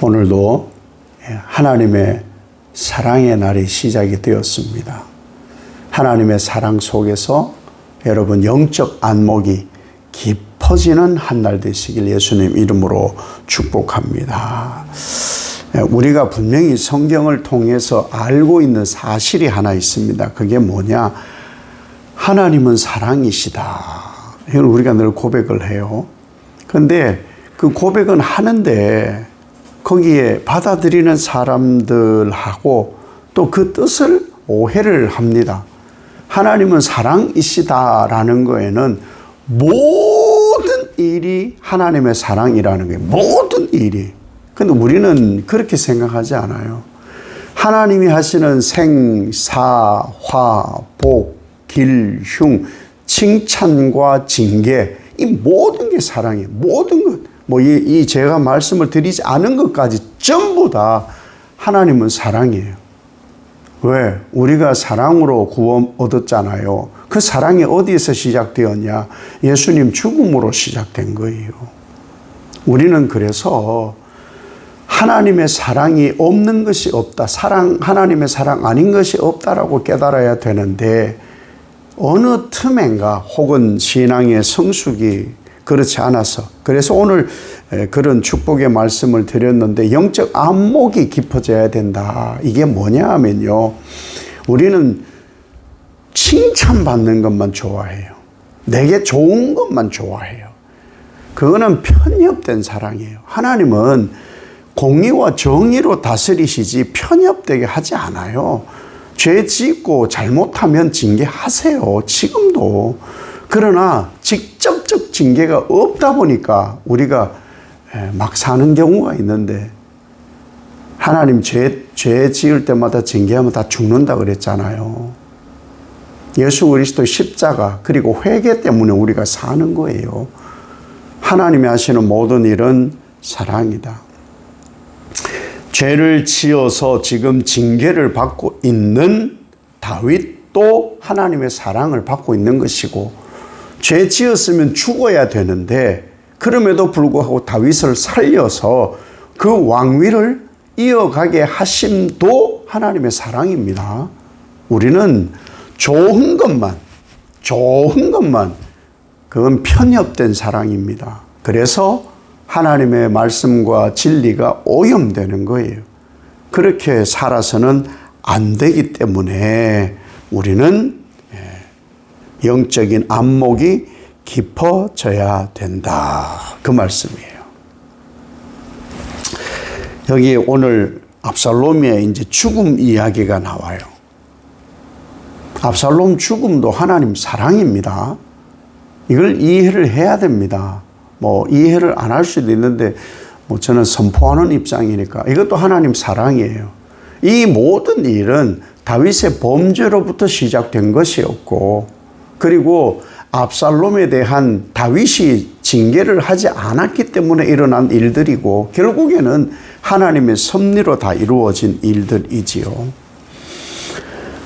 오늘도 하나님의 사랑의 날이 시작이 되었습니다. 하나님의 사랑 속에서 여러분 영적 안목이 깊어지는 한 날 되시길 예수님 이름으로 축복합니다. 우리가 분명히 성경을 통해서 알고 있는 사실이 하나 있습니다. 그게 뭐냐? 하나님은 사랑이시다. 이걸 우리가 늘 고백을 해요. 그런데 그 고백은 하는데 거기에 받아들이는 사람들하고 또 그 뜻을 오해를 합니다. 하나님은 사랑이시다라는 거에는 모든 일이 하나님의 사랑이라는 거예요. 모든 일이. 근데 우리는 그렇게 생각하지 않아요. 하나님이 하시는 생, 사, 화, 복, 길, 흉, 칭찬과 징계, 이 모든 게 사랑이에요. 모든 것. 이 제가 말씀을 드리지 않은 것까지 전부 다 하나님은 사랑이에요. 왜? 우리가 사랑으로 구원 얻었잖아요. 그 사랑이 어디에서 시작되었냐? 예수님 죽음으로 시작된 거예요. 우리는 그래서 하나님의 사랑이 없는 것이 없다. 하나님의 사랑 아닌 것이 없다라고 깨달아야 되는데 어느 틈엔가 혹은 신앙의 성숙이 그렇지 않아서 그래서 오늘 그런 축복의 말씀을 드렸는데 영적 안목이 깊어져야 된다. 이게 뭐냐 하면요. 우리는 칭찬받는 것만 좋아해요. 내게 좋은 것만 좋아해요. 그거는 편협된 사랑이에요. 하나님은 공의와 정의로 다스리시지 편협되게 하지 않아요. 죄 짓고 잘못하면 징계하세요. 지금도. 그러나 직접적 징계가 없다 보니까 우리가 막 사는 경우가 있는데 하나님 죄 지을 때마다 징계하면 다 죽는다 그랬잖아요. 예수 그리스도의 십자가 그리고 회개 때문에 우리가 사는 거예요. 하나님이 하시는 모든 일은 사랑이다. 죄를 지어서 지금 징계를 받고 있는 다윗도 하나님의 사랑을 받고 있는 것이고 죄 지었으면 죽어야 되는데 그럼에도 불구하고 다윗을 살려서 그 왕위를 이어가게 하심도 하나님의 사랑입니다. 우리는 좋은 것만 그건 편협된 사랑입니다. 그래서 하나님의 말씀과 진리가 오염되는 거예요. 그렇게 살아서는 안 되기 때문에 우리는 영적인 안목이 깊어져야 된다. 그 말씀이에요. 여기 오늘 압살롬의 이제 죽음 이야기가 나와요. 압살롬 죽음도 하나님 사랑입니다. 이걸 이해를 해야 됩니다. 이해를 안 할 수도 있는데 저는 선포하는 입장이니까 이것도 하나님 사랑이에요. 이 모든 일은 다윗의 범죄로부터 시작된 것이었고 그리고 압살롬에 대한 다윗이 징계를 하지 않았기 때문에 일어난 일들이고 결국에는 하나님의 섭리로 다 이루어진 일들이지요.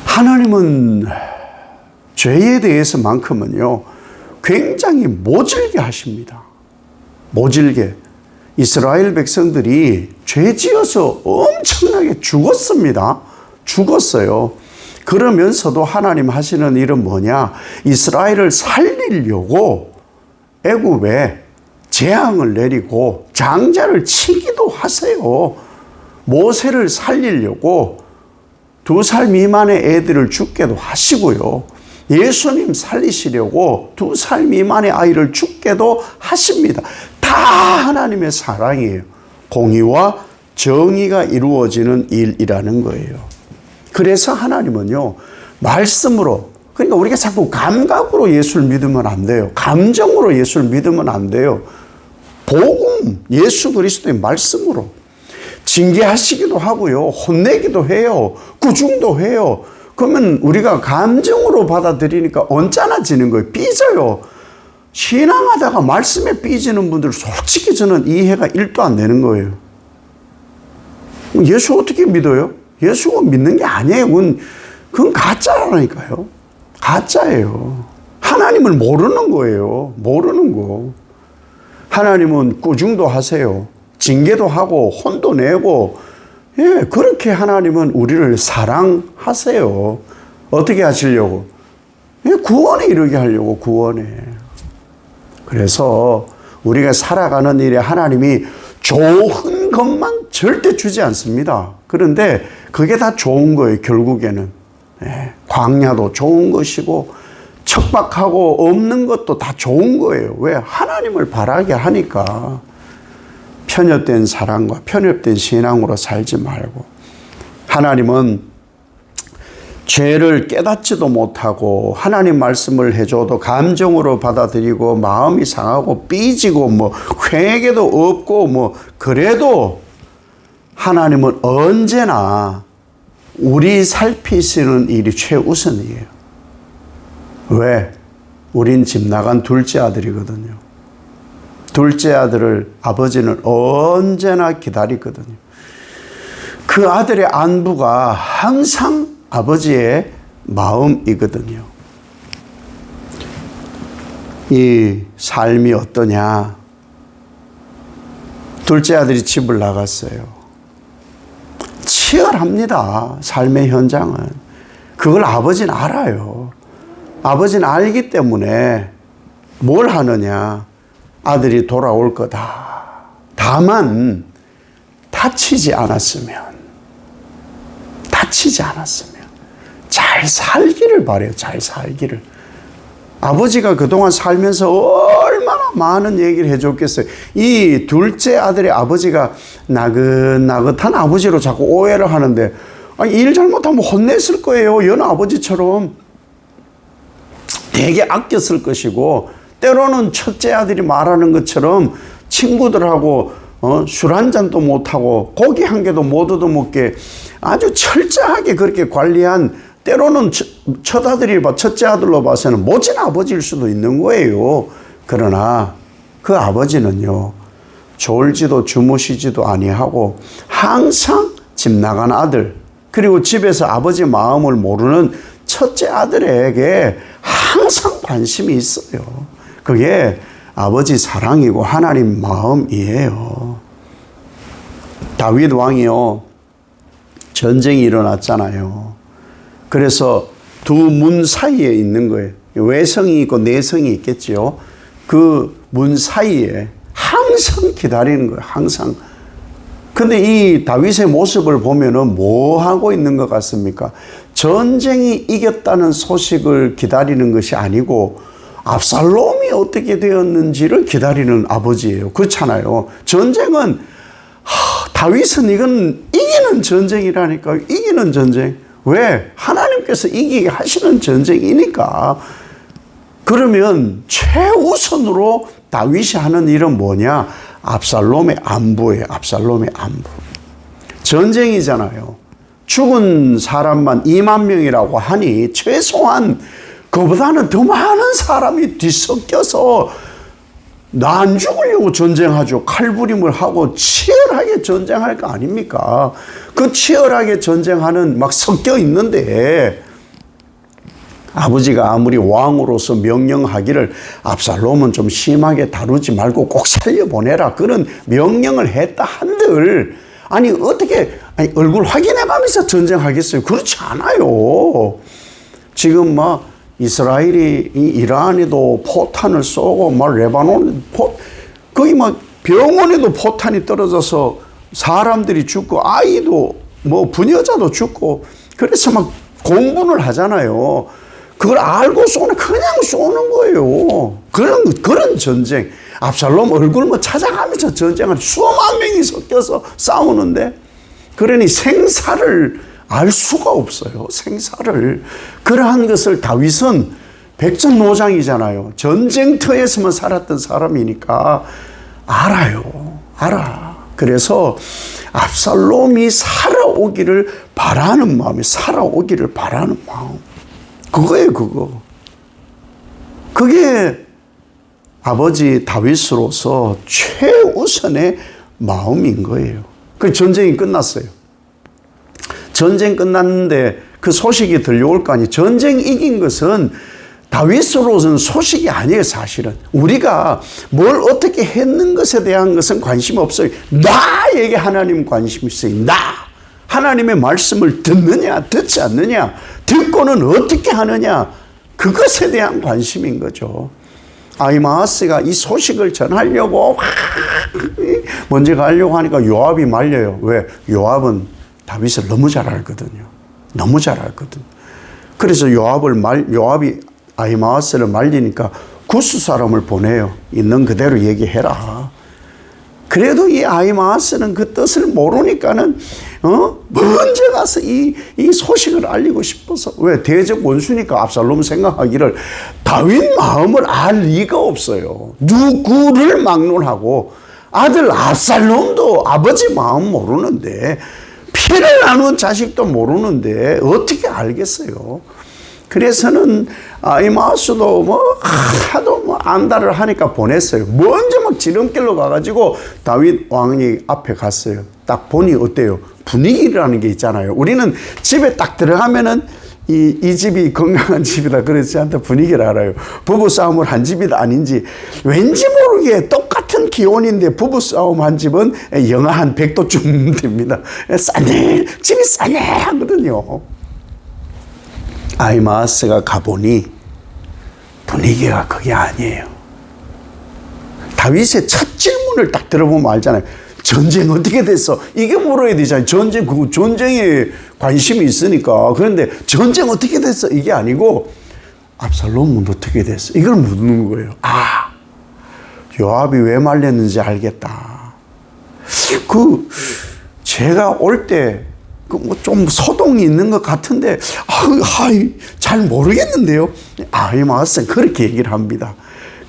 하나님은 죄에 대해서만큼은요 굉장히 모질게 하십니다. 모질게. 이스라엘 백성들이 죄 지어서 엄청나게 죽었습니다. 죽었어요. 그러면서도 하나님 하시는 일은 뭐냐? 이스라엘을 살리려고 애굽에 재앙을 내리고 장자를 치기도 하세요. 모세를 살리려고 2살 미만의 애들을 죽게도 하시고요. 예수님 살리시려고 2살 미만의 아이를 죽게도 하십니다. 다 하나님의 사랑이에요. 공의와 정의가 이루어지는 일이라는 거예요. 그래서 하나님은요, 말씀으로, 그러니까 우리가 자꾸 감각으로 예수를 믿으면 안 돼요. 감정으로 예수를 믿으면 안 돼요. 복음, 예수 그리스도의 말씀으로. 징계하시기도 하고요, 혼내기도 해요, 구중도 해요. 그러면 우리가 감정으로 받아들이니까 언짢아지는 거예요. 삐져요. 신앙하다가 말씀에 삐지는 분들 솔직히 저는 이해가 1도 안 되는 거예요. 예수 어떻게 믿어요? 예수가 믿는 게 아니에요. 그건 가짜라니까요. 가짜예요. 하나님을 모르는 거예요. 모르는 거. 하나님은 꾸중도 하세요. 징계도 하고 혼도 내고, 예, 그렇게 하나님은 우리를 사랑하세요. 어떻게 하시려고? 예, 구원에 이르게 하려고, 구원에. 그래서 우리가 살아가는 일에 하나님이 좋은 것만 절대 주지 않습니다. 그런데 그게 다 좋은 거예요, 결국에는. 예, 광야도 좋은 것이고 척박하고 없는 것도 다 좋은 거예요. 왜? 하나님을 바라게 하니까. 편협된 사랑과 편협된 신앙으로 살지 말고, 하나님은 죄를 깨닫지도 못하고 하나님 말씀을 해줘도 감정으로 받아들이고 마음이 상하고 삐지고 뭐 회개도 없고 뭐 그래도 하나님은 언제나 우리 살피시는 일이 최우선이에요. 왜? 우린 집 나간 둘째 아들이거든요. 둘째 아들을 아버지는 언제나 기다리거든요. 그 아들의 안부가 항상 아버지의 마음이거든요. 이 삶이 어떠냐? 둘째 아들이 집을 나갔어요. 치열합니다. 삶의 현장은. 그걸 아버지는 알아요. 아버지는 알기 때문에 뭘 하느냐? 아들이 돌아올 거다. 다만 다치지 않았으면 잘 살기를 바래요. 잘 살기를. 아버지가 그동안 살면서 얼마나 많은 얘기를 해줬겠어요. 이 둘째 아들의 아버지가 나긋나긋한 아버지로 자꾸 오해를 하는데, 아니, 일 잘못하면 혼냈을 거예요. 여느 아버지처럼 되게 아꼈을 것이고, 때로는 첫째 아들이 말하는 것처럼 친구들하고 술 한 잔도 못하고 고기 한 개도 못 얻어먹게 아주 철저하게 그렇게 관리한, 때로는 첫째 아들로 봐서는 멋진 아버지일 수도 있는 거예요. 그러나 그 아버지는요, 졸지도 주무시지도 아니하고 항상 집 나간 아들, 그리고 집에서 아버지 마음을 모르는 첫째 아들에게 항상 관심이 있어요. 그게 아버지 사랑이고 하나님 마음이에요. 다윗 왕이요, 전쟁이 일어났잖아요. 그래서 두 문 사이에 있는 거예요. 외성이 있고 내성이 있겠지요. 그 문 사이에 항상 기다리는 거예요. 항상. 근데 이 다윗의 모습을 보면은 뭐 하고 있는 것 같습니까? 전쟁이 이겼다는 소식을 기다리는 것이 아니고 압살롬이 어떻게 되었는지를 기다리는 아버지예요. 그렇잖아요. 전쟁은 다윗은 이건 이기는 전쟁이라니까. 이기는 전쟁. 왜? 하나님께서 이기게 하시는 전쟁이니까. 그러면 최우선으로 다윗이 하는 일은 뭐냐? 압살롬의 안부예요. 압살롬의 안부. 전쟁이잖아요. 죽은 사람만 2만 명이라고 하니 최소한 그보다는 더 많은 사람이 뒤섞여서 나 안 죽으려고 전쟁하죠. 칼부림을 하고 치열하게 전쟁할 거 아닙니까? 그 치열하게 전쟁하는 막 섞여 있는데 아버지가 아무리 왕으로서 명령하기를 압살롬은 좀 심하게 다루지 말고 꼭 살려보내라, 그런 명령을 했다 한들, 아니 어떻게 얼굴 확인해가면서 전쟁하겠어요? 그렇지 않아요. 지금 막 이스라엘이 이란에도 포탄을 쏘고 막 레바논 거기 막 병원에도 포탄이 떨어져서 사람들이 죽고 아이도 뭐 부녀자도 죽고, 그래서 막 공분을 하잖아요. 그걸 알고 그냥 쏘는 거예요. 그런 전쟁. 압살롬 얼굴 뭐 찾아가면서 전쟁을 수만 명이 섞여서 싸우는데, 그러니 생사를 알 수가 없어요. 생사를. 그러한 것을 다윗은 백전노장이잖아요. 전쟁터에서만 살았던 사람이니까 알아요. 알아. 그래서 압살롬이 살아오기를 바라는 마음이, 살아오기를 바라는 마음. 그거예요, 그거. 그게 아버지 다윗으로서 최우선의 마음인 거예요. 그 전쟁이 끝났어요. 전쟁 끝났는데 그 소식이 들려올 거 아니에요. 전쟁 이긴 것은 다윗으로서는 소식이 아니에요, 사실은. 우리가 뭘 어떻게 했는 것에 대한 것은 관심 없어요. 나에게 하나님 관심이 있어요. 나. 하나님의 말씀을 듣느냐, 듣지 않느냐, 듣고는 어떻게 하느냐, 그것에 대한 관심인 거죠. 아히마아스가 이 소식을 전하려고 먼저 가려고 하니까 요압이 말려요. 왜? 요압은 다윗을 너무 잘 알거든요. 너무 잘 알거든. 그래서 요압이 아히마아스를 말리니까 구스 사람을 보내요. 있는 그대로 얘기해라. 그래도 이 아히마아스는 그 뜻을 모르니까는 먼저 가서 이 소식을 알리고 싶어서. 왜? 대적 원수니까 압살롬 생각하기를 다윗 마음을 알 리가 없어요. 누구를 막론하고 아들 압살롬도 아버지 마음 모르는데, 피를 나눈 자식도 모르는데 어떻게 알겠어요? 그래서는 아히마아스도 하도 안달을 하니까 보냈어요. 먼저 막 지름길로 가가지고 다윗 왕이 앞에 갔어요. 딱 보니 어때요? 분위기라는 게 있잖아요. 우리는 집에 딱 들어가면은 이 집이 건강한 집이다 그러지 않다 분위기를 알아요. 부부싸움을 한 집이다 아닌지 왠지 모르게 똑같은 기온인데 부부싸움 한 집은 영하 한 100도쯤 됩니다. 집이 싸늘하거든요. 아히마아스가 가보니 분위기가 그게 아니에요. 다윗의 첫 질문을 딱 들어보면 알잖아요. 전쟁 어떻게 됐어? 이게 물어야 되잖아요. 전쟁에 관심이 있으니까. 그런데 전쟁 어떻게 됐어? 이게 아니고 압살롬은 어떻게 됐어? 이걸 묻는 거예요. 요압이 왜 말렸는지 알겠다. 제가 올 때 좀 소동이 있는 것 같은데 잘 모르겠는데요. 아히마아스는 그렇게 얘기를 합니다.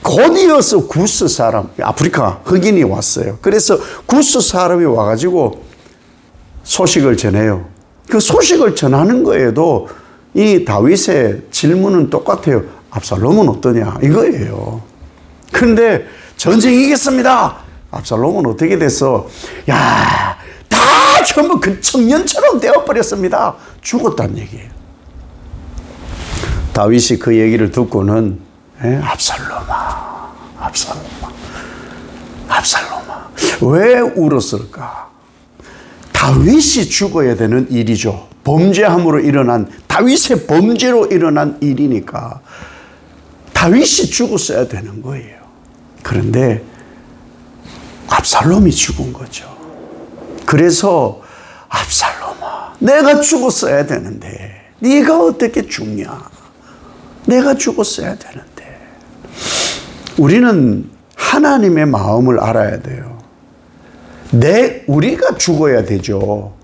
곧이어서 구스 사람, 아프리카 흑인이 왔어요. 그래서 구스 사람이 와가지고 소식을 전해요. 그 소식을 전하는 거에도 이 다윗의 질문은 똑같아요. 압살롬은 어떠냐? 이거예요. 그런데 전쟁이 이겼습니다. 압살롬은 어떻게 됐어? 다 전부 그 청년처럼 되어버렸습니다. 죽었다는 얘기예요. 다윗이 그 얘기를 듣고는 압살롬아 왜 울었을까? 다윗이 죽어야 되는 일이죠. 범죄함으로 일어난, 다윗의 범죄로 일어난 일이니까 다윗이 죽었어야 되는 거예요. 그런데 압살롬이 죽은 거죠. 그래서 압살롬아, 내가 죽었어야 되는데 네가 어떻게 죽냐? 내가 죽었어야 되는데. 우리는 하나님의 마음을 알아야 돼요. 우리가 죽어야 되죠.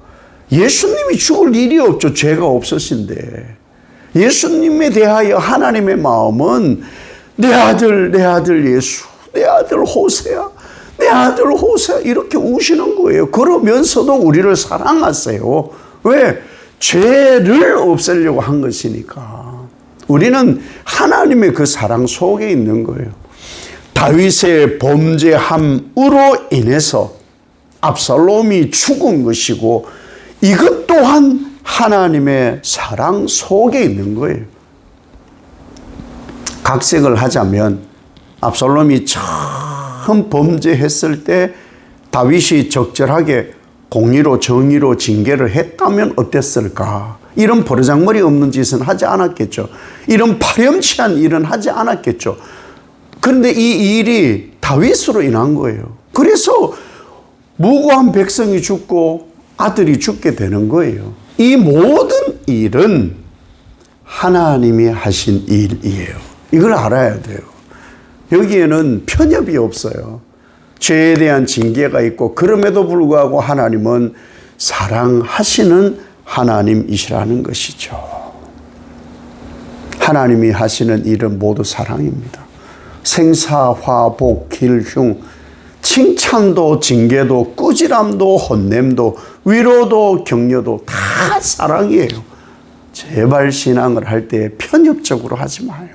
예수님이 죽을 일이 없죠. 죄가 없으신데. 예수님에 대하여 하나님의 마음은 내 아들 예수, 내 아들 호세야, 내 아들 호세야 이렇게 우시는 거예요. 그러면서도 우리를 사랑하세요. 왜? 죄를 없애려고 한 것이니까. 우리는 하나님의 그 사랑 속에 있는 거예요. 다윗의 범죄함으로 인해서 압살롬이 죽은 것이고 이것 또한 하나님의 사랑 속에 있는 거예요. 각색을 하자면 압살롬이 처음 범죄했을 때 다윗이 적절하게 공의로 정의로 징계를 했다면 어땠을까? 이런 버르장머리 없는 짓은 하지 않았겠죠. 이런 파렴치한 일은 하지 않았겠죠. 그런데 이 일이 다윗으로 인한 거예요. 그래서 무고한 백성이 죽고 아들이 죽게 되는 거예요. 이 모든 일은 하나님이 하신 일이에요. 이걸 알아야 돼요. 여기에는 편협이 없어요. 죄에 대한 징계가 있고 그럼에도 불구하고 하나님은 사랑하시는 하나님이시라는 것이죠. 하나님이 하시는 일은 모두 사랑입니다. 생사, 화복, 길흉, 칭찬도 징계도 꾸지람도 혼냄도 위로도 격려도 다 사랑이에요. 제발 신앙을 할 때 편협적으로 하지 마요.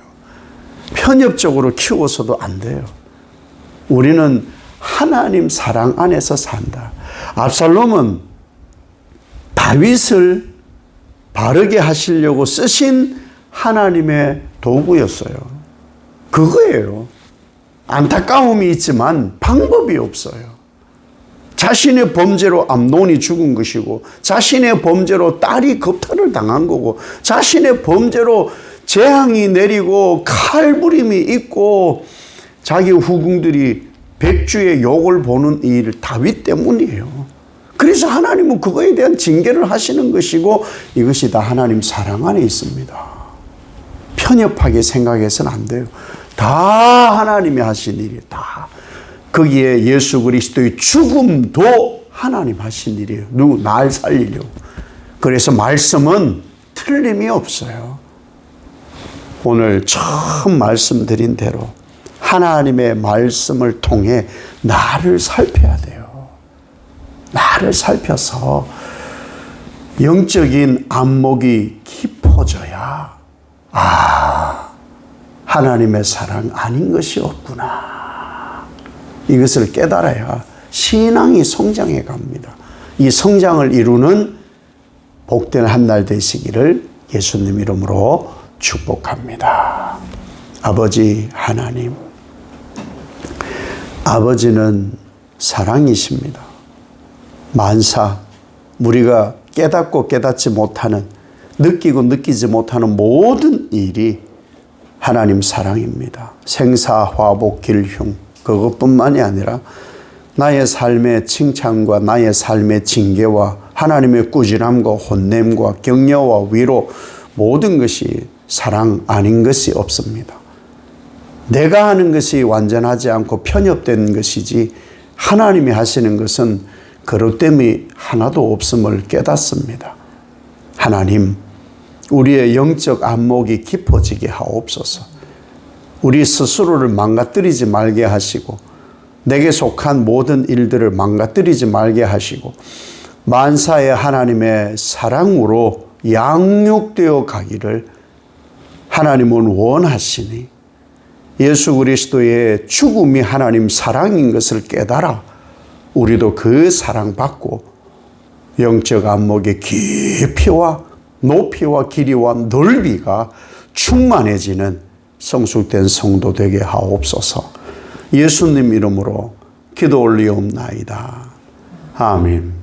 편협적으로 키워서도 안 돼요. 우리는 하나님 사랑 안에서 산다. 압살롬은 다윗을 바르게 하시려고 쓰신 하나님의 도구였어요. 그거예요. 안타까움이 있지만 방법이 없어요. 자신의 범죄로 암논이 죽은 것이고, 자신의 범죄로 딸이 겁탈을 당한 거고, 자신의 범죄로 재앙이 내리고 칼부림이 있고, 자기 후궁들이 백주의 욕을 보는 일 다윗 때문이에요. 그래서 하나님은 그거에 대한 징계를 하시는 것이고, 이것이 다 하나님 사랑 안에 있습니다. 편협하게 생각해서는 안 돼요. 다 하나님이 하신 일이에요. 다. 거기에 예수 그리스도의 죽음도 하나님 하신 일이에요. 날 살리려고. 그래서 말씀은 틀림이 없어요. 오늘 처음 말씀드린 대로 하나님의 말씀을 통해 나를 살펴야 돼요. 나를 살펴서 영적인 안목이 깊어져야, 하나님의 사랑 아닌 것이 없구나. 이것을 깨달아야 신앙이 성장해 갑니다. 이 성장을 이루는 복된 한 날 되시기를 예수님 이름으로 축복합니다. 아버지 하나님, 아버지는 사랑이십니다. 만사 우리가 깨닫고 깨닫지 못하는, 느끼고 느끼지 못하는 모든 일이 하나님 사랑입니다. 생사화복 길흉, 그것뿐만이 아니라 나의 삶의 칭찬과 나의 삶의 징계와 하나님의 꾸준함과 혼냄과 격려와 위로, 모든 것이 사랑 아닌 것이 없습니다. 내가 하는 것이 완전하지 않고 편협된 것이지, 하나님이 하시는 것은 그릇됨이 하나도 없음을 깨닫습니다. 하나님, 우리의 영적 안목이 깊어지게 하옵소서. 우리 스스로를 망가뜨리지 말게 하시고, 내게 속한 모든 일들을 망가뜨리지 말게 하시고, 만사의 하나님의 사랑으로 양육되어 가기를 하나님은 원하시니, 예수 그리스도의 죽음이 하나님 사랑인 것을 깨달아 우리도 그 사랑받고 영적 안목의 깊이와 높이와 길이와 넓이가 충만해지는 성숙된 성도 되게 하옵소서. 예수님 이름으로 기도 올리옵나이다. 아멘.